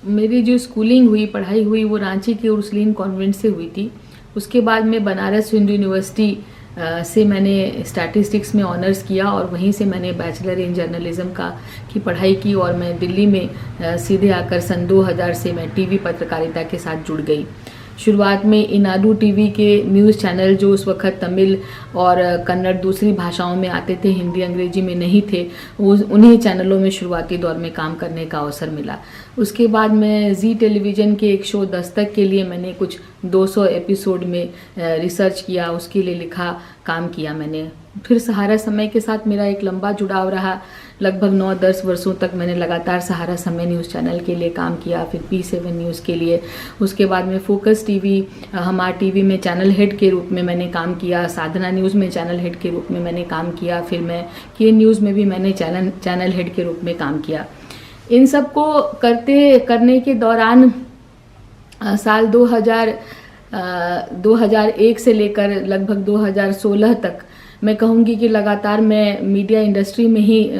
मेरी जो स्कूलिंग हुई, पढ़ाई हुई, वो रांची के उर्सुलीन कॉन्वेंट से हुई थी। उसके बाद मैं बनारस हिंदू यूनिवर्सिटी से मैंने स्टैटिस्टिक्स में ऑनर्स किया और वहीं से मैंने बैचलर इन जर्नलिज्म की पढ़ाई की और मैं दिल्ली में सीधे आकर सन 2000 से मैं टीवी पत्रकारिता के साथ जुड़ गई। शुरुआत में इनाडू टीवी के न्यूज़ चैनल जो उस वक्त तमिल और कन्नड़ दूसरी भाषाओं में आते थे, हिंदी अंग्रेजी में नहीं थे, उन्हीं चैनलों में शुरुआती दौर में काम करने का अवसर मिला। उसके बाद मैं जी टेलीविज़न के एक शो दस्तक के लिए मैंने कुछ 200 एपिसोड में रिसर्च किया, उसके लिए लिखा, काम किया मैंने। फिर सहारा समय के साथ मेरा एक लंबा जुड़ाव रहा। लगभग 9-10 वर्षों तक मैंने लगातार सहारा समय न्यूज़ चैनल के लिए काम किया, फिर P7 न्यूज़ के लिए। उसके बाद में फोकस टीवी, हमार टीवी में चैनल हेड के रूप में मैंने काम किया, साधना न्यूज़ में चैनल हेड के रूप में मैंने काम किया, फिर मैं के न्यूज़ में भी मैंने चैनल हेड के रूप में काम किया। इन सब को करने के दौरान साल 2001 से लेकर लगभग 2016 तक मैं कहूँगी कि लगातार मैं मीडिया इंडस्ट्री में ही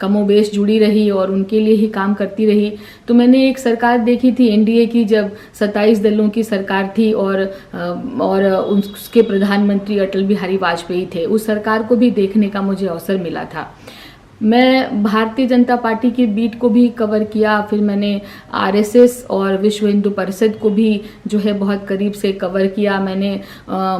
कमोबेश जुड़ी रही और उनके लिए ही काम करती रही। तो मैंने एक सरकार देखी थी एनडीए की, जब 27 दलों की सरकार थी और उसके प्रधानमंत्री अटल बिहारी वाजपेयी थे। उस सरकार को भी देखने का मुझे अवसर मिला था। मैं भारतीय जनता पार्टी के बीट को भी कवर किया, फिर मैंने आरएसएस और विश्व हिंदू परिषद को भी जो है बहुत करीब से कवर किया। मैंने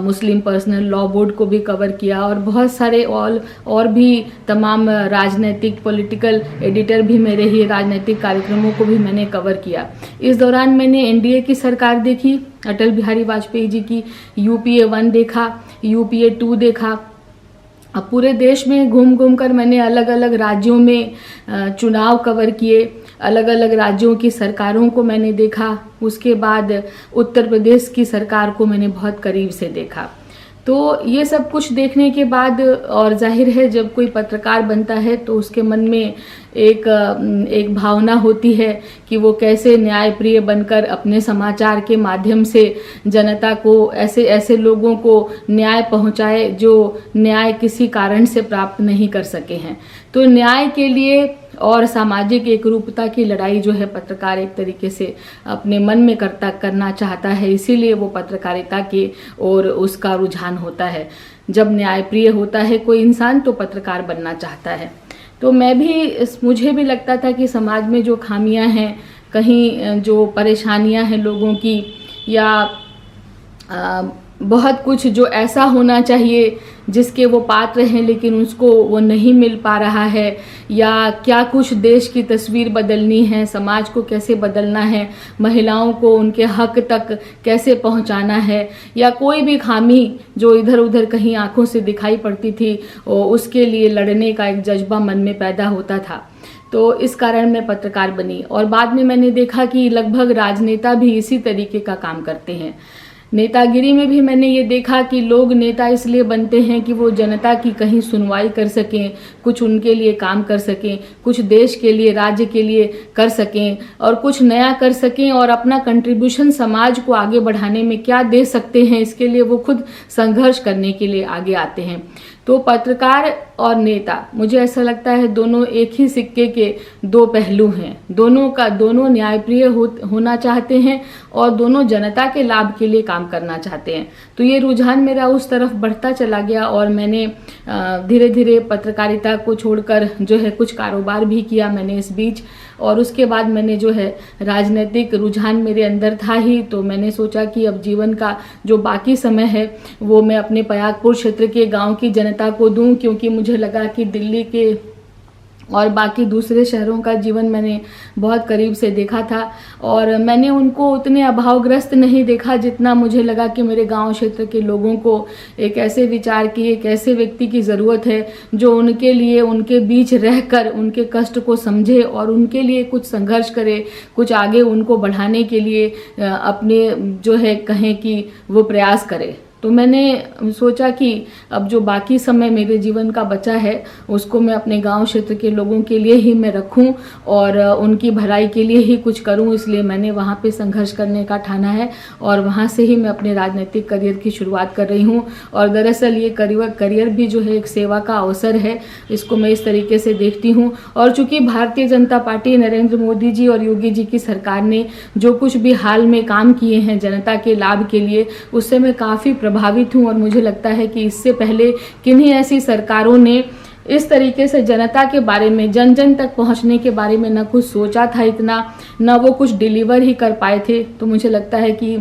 मुस्लिम पर्सनल लॉ बोर्ड को भी कवर किया और बहुत सारे और भी तमाम राजनीतिक पॉलिटिकल एडिटर भी मेरे ही राजनीतिक कार्यक्रमों को भी मैंने कवर किया। इस दौरान मैंने एनडीए की सरकार देखी, अटल बिहारी वाजपेयी जी की, यूपीए 1 देखा, यूपीए 2 देखा। अब पूरे देश में घूम घूम कर मैंने अलग अलग राज्यों में चुनाव कवर किए, अलग अलग राज्यों की सरकारों को मैंने देखा। उसके बाद उत्तर प्रदेश की सरकार को मैंने बहुत करीब से देखा। तो ये सब कुछ देखने के बाद, और जाहिर है जब कोई पत्रकार बनता है तो उसके मन में एक भावना होती है कि वो कैसे न्यायप्रिय बनकर अपने समाचार के माध्यम से जनता को, ऐसे लोगों को न्याय पहुंचाए जो न्याय किसी कारण से प्राप्त नहीं कर सके हैं। तो न्याय के लिए और सामाजिक एकरूपता की लड़ाई जो है पत्रकार एक तरीके से अपने मन में करना चाहता है, इसीलिए वो पत्रकारिता के और उसका रुझान होता है। जब न्यायप्रिय होता है कोई इंसान तो पत्रकार बनना चाहता है। तो मुझे भी लगता था कि समाज में जो खामियां हैं, कहीं जो परेशानियां हैं लोगों की, या बहुत कुछ जो ऐसा होना चाहिए जिसके वो पात्र हैं लेकिन उसको वो नहीं मिल पा रहा है, या क्या कुछ देश की तस्वीर बदलनी है, समाज को कैसे बदलना है, महिलाओं को उनके हक तक कैसे पहुंचाना है, या कोई भी खामी जो इधर उधर कहीं आंखों से दिखाई पड़ती थी, उसके लिए लड़ने का एक जज्बा मन में पैदा होता था। तो इस कारण मैं पत्रकार बनी। और बाद में मैंने देखा कि लगभग राजनेता भी इसी तरीके का काम करते हैं। नेतागिरी में भी मैंने ये देखा कि लोग नेता इसलिए बनते हैं कि वो जनता की कहीं सुनवाई कर सकें, कुछ उनके लिए काम कर सकें, कुछ देश के लिए, राज्य के लिए कर सकें और कुछ नया कर सकें, और अपना कंट्रीब्यूशन समाज को आगे बढ़ाने में क्या दे सकते हैं, इसके लिए वो खुद संघर्ष करने के लिए आगे आते हैं। तो पत्रकार और नेता, मुझे ऐसा लगता है दोनों एक ही सिक्के के दो पहलू हैं। दोनों न्यायप्रिय होना चाहते हैं और दोनों जनता के लाभ के लिए काम करना चाहते हैं। तो ये रुझान मेरा उस तरफ बढ़ता चला गया और मैंने धीरे धीरे पत्रकारिता को छोड़कर जो है कुछ कारोबार भी किया मैंने इस बीच। और उसके बाद मैंने जो है राजनीतिक रुझान मेरे अंदर था ही, तो मैंने सोचा कि अब जीवन का जो बाकी समय है वो मैं अपने पयागपुर क्षेत्र के गांव की जनता को दूं, क्योंकि मुझे लगा कि दिल्ली के और बाकी दूसरे शहरों का जीवन मैंने बहुत करीब से देखा था और मैंने उनको उतने अभावग्रस्त नहीं देखा जितना मुझे लगा कि मेरे गांव क्षेत्र के लोगों को एक ऐसे विचार की, एक ऐसे व्यक्ति की ज़रूरत है जो उनके लिए, उनके बीच रहकर उनके कष्ट को समझे और उनके लिए कुछ संघर्ष करे, कुछ आगे उनको बढ़ाने के लिए अपने जो है कहें कि वो प्रयास करे। तो मैंने सोचा कि अब जो बाकी समय मेरे जीवन का बचा है उसको मैं अपने गांव क्षेत्र के लोगों के लिए ही मैं रखूं और उनकी भलाई के लिए ही कुछ करूं, इसलिए मैंने वहां पे संघर्ष करने का ठाना है और वहां से ही मैं अपने राजनीतिक करियर की शुरुआत कर रही हूं। और दरअसल ये करियर भी जो है एक सेवा का अवसर है, इसको मैं इस तरीके से देखती हूं। और चूंकि भारतीय जनता पार्टी, नरेंद्र मोदी जी और योगी जी की सरकार ने जो कुछ भी हाल में काम किए हैं जनता के लाभ के लिए, उससे मैं काफ़ी प्रभावित हूं और मुझे लगता है कि इससे पहले किन्हीं ऐसी सरकारों ने इस तरीके से जनता के बारे में, जन जन तक पहुंचने के बारे में न कुछ सोचा था इतना, न वो कुछ डिलीवर ही कर पाए थे। तो मुझे लगता है कि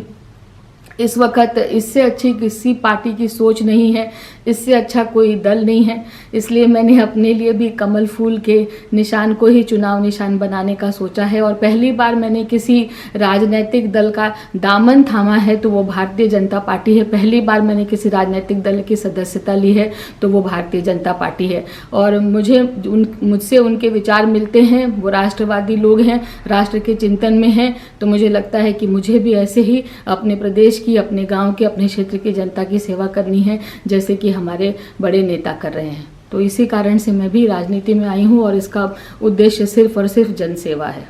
इस वक्त इससे अच्छी किसी पार्टी की सोच नहीं है, इससे अच्छा कोई दल नहीं है। इसलिए मैंने अपने लिए भी कमल फूल के निशान को ही चुनाव निशान बनाने का सोचा है और पहली बार मैंने किसी राजनीतिक दल का दामन थामा है तो वो भारतीय जनता पार्टी है। पहली बार मैंने किसी राजनीतिक दल की सदस्यता ली है तो वो भारतीय जनता पार्टी है। और मुझसे उनके विचार मिलते हैं, वो राष्ट्रवादी लोग हैं, राष्ट्र के चिंतन में हैं। तो मुझे लगता है कि मुझे भी ऐसे ही अपने प्रदेश की, अपने गांव की, अपने क्षेत्र की जनता की सेवा करनी है जैसे कि हमारे बड़े नेता कर रहे हैं। तो इसी कारण से मैं भी राजनीति में आई हूँ और इसका उद्देश्य सिर्फ और सिर्फ जनसेवा है।